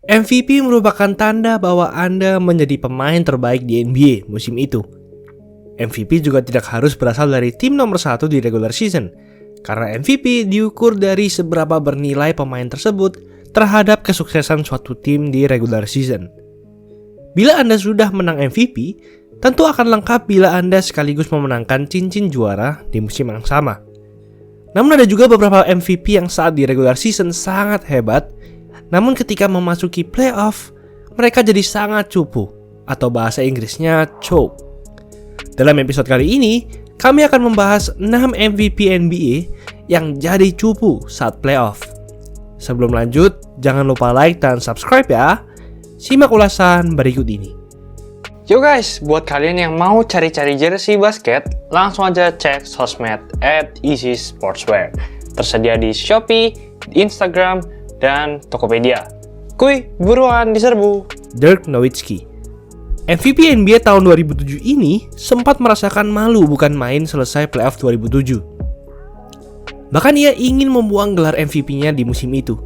MVP merupakan tanda bahwa Anda menjadi pemain terbaik di NBA musim itu. MVP juga tidak harus berasal dari tim nomor 1 di regular season, karena MVP diukur dari seberapa bernilai pemain tersebut terhadap kesuksesan suatu tim di regular season. Bila Anda sudah menang MVP, tentu akan lengkap bila Anda sekaligus memenangkan cincin juara di musim yang sama. Namun ada juga beberapa MVP yang saat di regular season sangat hebat, namun ketika memasuki playoff, mereka jadi sangat cupu, atau bahasa Inggrisnya choke. Dalam episode kali ini, kami akan membahas 6 MVP NBA yang jadi cupu saat playoff. Sebelum lanjut, jangan lupa like dan subscribe ya. Simak ulasan berikut ini. Yo guys, buat kalian yang mau cari-cari jersey basket, langsung aja cek sosmed @easysportswear. Tersedia di Shopee, di Instagram, dan Tokopedia. Kuy, buruan diserbu. Dirk Nowitzki, MVP NBA tahun 2007 ini sempat merasakan malu bukan main selesai playoff 2007. Bahkan ia ingin membuang gelar MVP-nya di musim itu.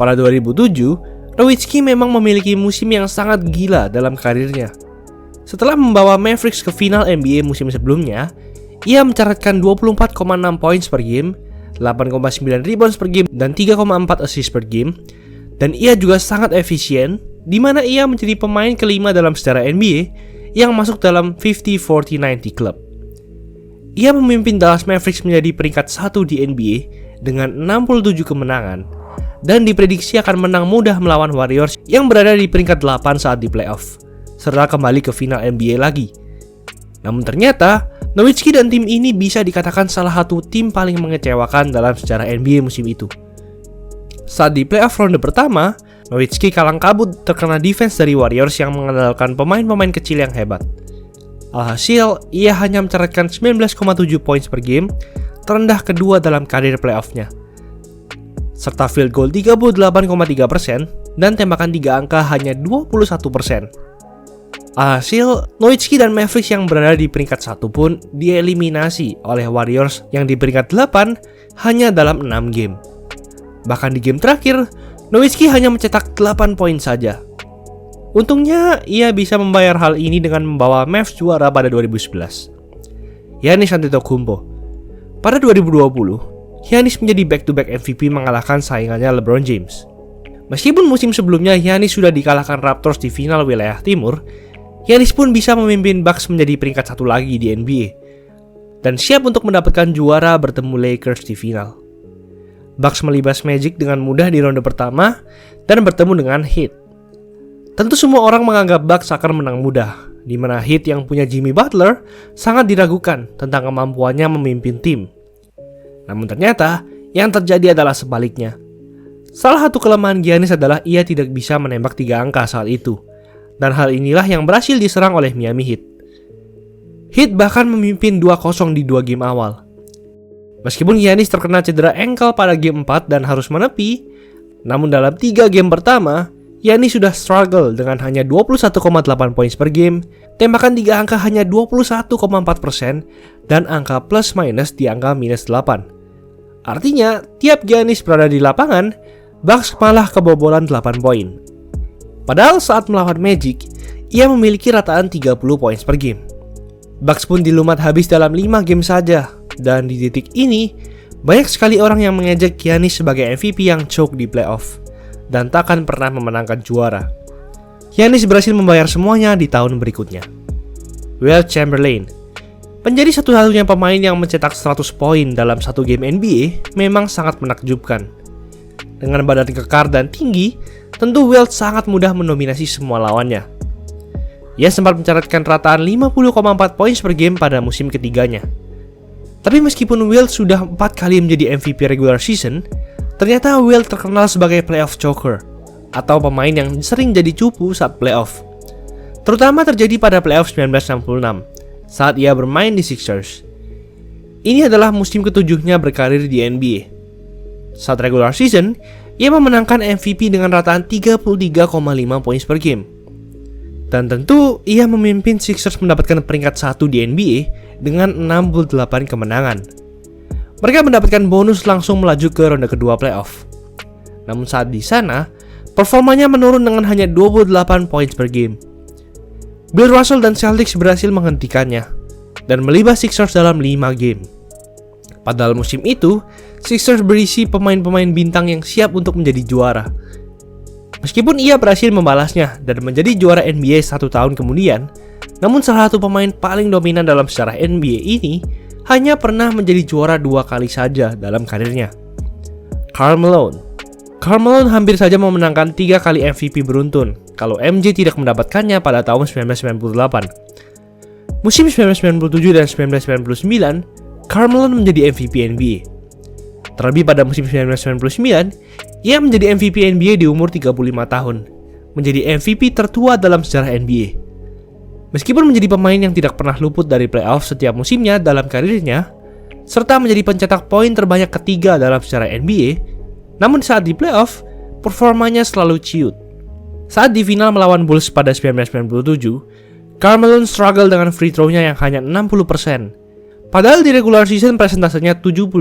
Pada 2007, Nowitzki memang memiliki musim yang sangat gila dalam karirnya. Setelah membawa Mavericks ke final NBA musim sebelumnya, ia mencatatkan 24,6 poin per game, 8,9 rebounds per game, dan 3,4 assist per game. Dan ia juga sangat efisien, di mana ia menjadi pemain kelima dalam sejarah NBA yang masuk dalam 50-40-90 Club. Ia memimpin Dallas Mavericks menjadi peringkat 1 di NBA dengan 67 kemenangan, dan diprediksi akan menang mudah melawan Warriors yang berada di peringkat 8 saat di playoff, serta kembali ke final NBA lagi. Namun ternyata, Nowitzki dan tim ini bisa dikatakan salah satu tim paling mengecewakan dalam sejarah NBA musim itu. Saat di playoff ronde pertama, Nowitzki kalang kabut terkena defense dari Warriors yang mengandalkan pemain-pemain kecil yang hebat. Alhasil, ia hanya mencatatkan 19,7 points per game, terendah kedua dalam karir playoff-nya. Serta field goal 38,3% dan tembakan 3 angka hanya 21%. Alhasil, Nowitzki dan Mavericks yang berada di peringkat 1 pun dieliminasi oleh Warriors yang di peringkat 8 hanya dalam 6 game. Bahkan di game terakhir, Nowitzki hanya mencetak 8 poin saja. Untungnya, ia bisa membayar hal ini dengan membawa Mavs juara pada 2011. Giannis Antetokounmpo. Pada 2020, Giannis menjadi back-to-back MVP mengalahkan saingannya LeBron James. Meskipun musim sebelumnya Giannis sudah dikalahkan Raptors di final wilayah timur, Giannis pun bisa memimpin Bucks menjadi peringkat 1 lagi di NBA dan siap untuk mendapatkan juara bertemu Lakers di final. Bucks melibas Magic dengan mudah di ronde pertama dan bertemu dengan Heat. Tentu semua orang menganggap Bucks akan menang mudah, di mana Heat yang punya Jimmy Butler sangat diragukan tentang kemampuannya memimpin tim. Namun ternyata yang terjadi adalah sebaliknya. Salah satu kelemahan Giannis adalah ia tidak bisa menembak 3 angka saat itu. Dan hal inilah yang berhasil diserang oleh Miami Heat. Heat bahkan memimpin 2-0 di 2 game awal. Meskipun Giannis terkena cedera ankle pada game 4 dan harus menepi, namun dalam 3 game pertama, Giannis sudah struggle dengan hanya 21,8 points per game, tembakan 3 angka hanya 21,4%, dan angka plus minus di angka minus 8. Artinya, tiap Giannis berada di lapangan, Bucks malah kebobolan 8 poin. Padahal saat melawan Magic, ia memiliki rataan 30 points per game. Bucks pun dilumat habis dalam 5 game saja, dan di titik ini, banyak sekali orang yang mengejek Giannis sebagai MVP yang choke di playoff, dan takkan pernah memenangkan juara. Giannis berhasil membayar semuanya di tahun berikutnya. Wilt Chamberlain, menjadi satu-satunya pemain yang mencetak 100 poin dalam satu game NBA memang sangat menakjubkan. Dengan badan kekar dan tinggi, tentu Wilt sangat mudah mendominasi semua lawannya. Ia sempat mencatatkan rataan 50,4 poin per game pada musim ketiganya. Tapi meskipun Wilt sudah 4 kali menjadi MVP regular season, ternyata Wilt terkenal sebagai playoff choker, atau pemain yang sering jadi cupu saat playoff. Terutama terjadi pada playoff 1966, saat ia bermain di Sixers. Ini adalah musim ketujuhnya berkarir di NBA. Saat regular season, ia memenangkan MVP dengan rataan 33,5 points per game. Dan tentu, ia memimpin Sixers mendapatkan peringkat 1 di NBA dengan 68 kemenangan. Mereka mendapatkan bonus langsung melaju ke ronde kedua playoff. Namun saat di sana, performanya menurun dengan hanya 28 poin per game. Bill Russell dan Celtics berhasil menghentikannya dan melibas Sixers dalam 5 game. Padahal musim itu, Sixers berisi pemain-pemain bintang yang siap untuk menjadi juara. Meskipun ia berhasil membalasnya dan menjadi juara NBA 1 tahun kemudian, namun salah satu pemain paling dominan dalam sejarah NBA ini hanya pernah menjadi juara 2 kali saja dalam karirnya. Karl Malone. Karl Malone hampir saja memenangkan 3 kali MVP beruntun kalau MJ tidak mendapatkannya pada tahun 1998. Musim 1997 dan 1999, Karl Malone menjadi MVP NBA. Terlebih pada musim 1999, ia menjadi MVP NBA di umur 35 tahun, menjadi MVP tertua dalam sejarah NBA. Meskipun menjadi pemain yang tidak pernah luput dari playoff setiap musimnya dalam karirnya, serta menjadi pencetak poin terbanyak ketiga dalam sejarah NBA, namun saat di playoff, performanya selalu ciut. Saat di final melawan Bulls pada 1997, Karl Malone struggle dengan free throw-nya yang hanya 60%, padahal di regular season presentasenya 72%.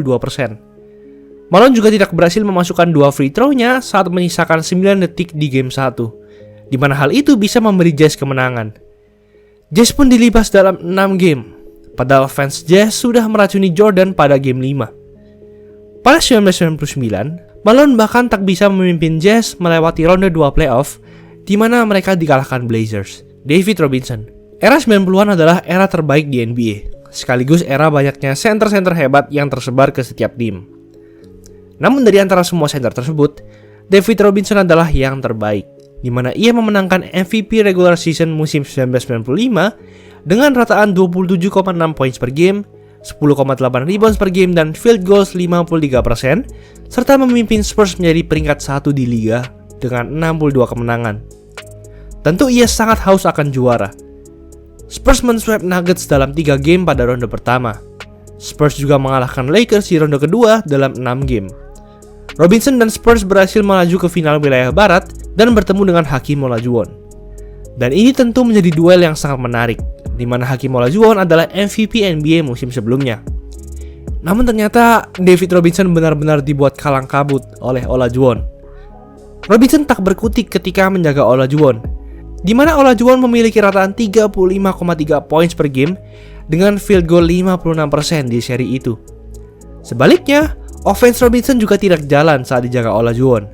Malone juga tidak berhasil memasukkan 2 free throw-nya saat menyisakan 9 detik di game 1, di mana hal itu bisa memberi Jazz kemenangan. Jazz pun dilibas dalam 6 game, padahal fans Jazz sudah meracuni Jordan pada game 5. Pada 1999, Malone bahkan tak bisa memimpin Jazz melewati ronde 2 playoff, di mana mereka dikalahkan Blazers. David Robinson. Era 90-an adalah era terbaik di NBA, sekaligus era banyaknya center-center hebat yang tersebar ke setiap tim. Namun dari antara semua center tersebut, David Robinson adalah yang terbaik, di mana ia memenangkan MVP regular season musim 1995 dengan rataan 27,6 poin per game, 10,8 rebounds per game, dan field goals 53%, serta memimpin Spurs menjadi peringkat 1 di liga dengan 62 kemenangan. Tentu ia sangat haus akan juara. Spurs mensweep Nuggets dalam 3 game pada ronde pertama. Spurs juga mengalahkan Lakers di ronde kedua dalam 6 game. Robinson dan Spurs berhasil melaju ke final wilayah barat dan bertemu dengan Hakeem Olajuwon. Dan ini tentu menjadi duel yang sangat menarik, di mana Hakeem Olajuwon adalah MVP NBA musim sebelumnya. Namun ternyata David Robinson benar-benar dibuat kalang kabut oleh Olajuwon. Robinson tak berkutik ketika menjaga Olajuwon, di mana Olajuwon memiliki rataan 35,3 points per game dengan field goal 56% di seri itu. Sebaliknya, offense Robinson juga tidak jalan saat dijaga Olajuwon.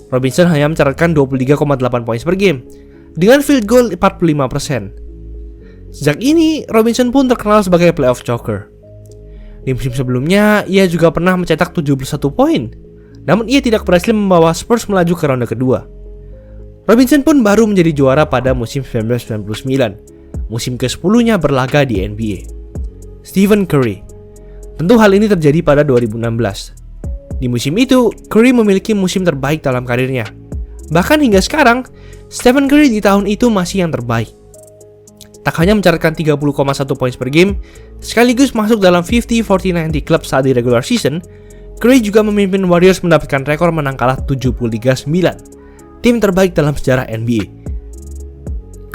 Robinson hanya mencatatkan 23,8 points per game dengan field goal 45%. Sejak ini, Robinson pun terkenal sebagai playoff choker. Di musim sebelumnya, ia juga pernah mencetak 71 poin, namun ia tidak berhasil membawa Spurs melaju ke ronde kedua. Robinson pun baru menjadi juara pada musim 1999, musim ke-10-nya berlaga di NBA. Stephen Curry. Tentu hal ini terjadi pada 2016. Di musim itu, Curry memiliki musim terbaik dalam karirnya. Bahkan hingga sekarang, Stephen Curry di tahun itu masih yang terbaik. Tak hanya mencatatkan 30,1 points per game, sekaligus masuk dalam 50-40-90 club saat di regular season, Curry juga memimpin Warriors mendapatkan rekor menang kalah 73-9, tim terbaik dalam sejarah NBA.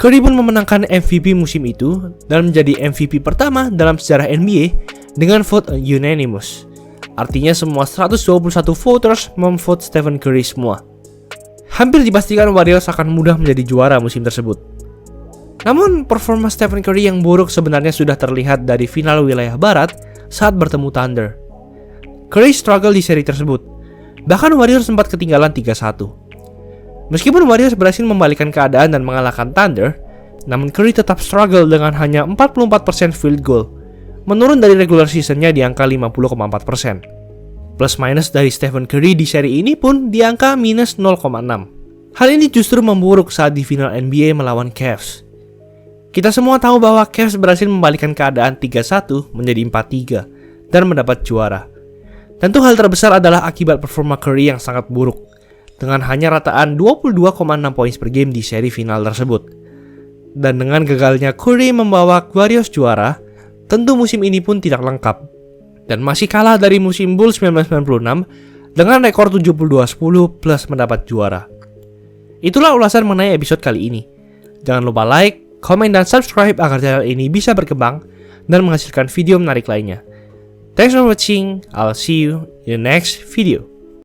Curry pun memenangkan MVP musim itu dan menjadi MVP pertama dalam sejarah NBA dengan vote unanimous. Artinya semua 121 voters memvote Stephen Curry semua. Hampir dipastikan Warriors akan mudah menjadi juara musim tersebut. Namun performa Stephen Curry yang buruk sebenarnya sudah terlihat dari final wilayah barat saat bertemu Thunder. Curry struggle di seri tersebut. Bahkan Warriors sempat ketinggalan 3-1. Meskipun Warriors berhasil membalikkan keadaan dan mengalahkan Thunder, namun Curry tetap struggle dengan hanya 44% field goal, menurun dari regular seasonnya di angka 50,4%. Plus minus dari Stephen Curry di seri ini pun di angka minus 0,6. Hal ini justru memburuk saat di final NBA melawan Cavs. Kita semua tahu bahwa Cavs berhasil membalikkan keadaan 3-1 menjadi 4-3 dan mendapat juara. Tentu hal terbesar adalah akibat performa Curry yang sangat buruk, dengan hanya rataan 22,6 poin per game di seri final tersebut. Dan dengan gagalnya Curry membawa Warriors juara, tentu musim ini pun tidak lengkap, dan masih kalah dari musim Bulls 1996 dengan rekor 72-10 plus mendapat juara. Itulah ulasan mengenai episode kali ini. Jangan lupa like, komen, dan subscribe agar channel ini bisa berkembang dan menghasilkan video menarik lainnya. Thanks for watching, I'll see you in the next video.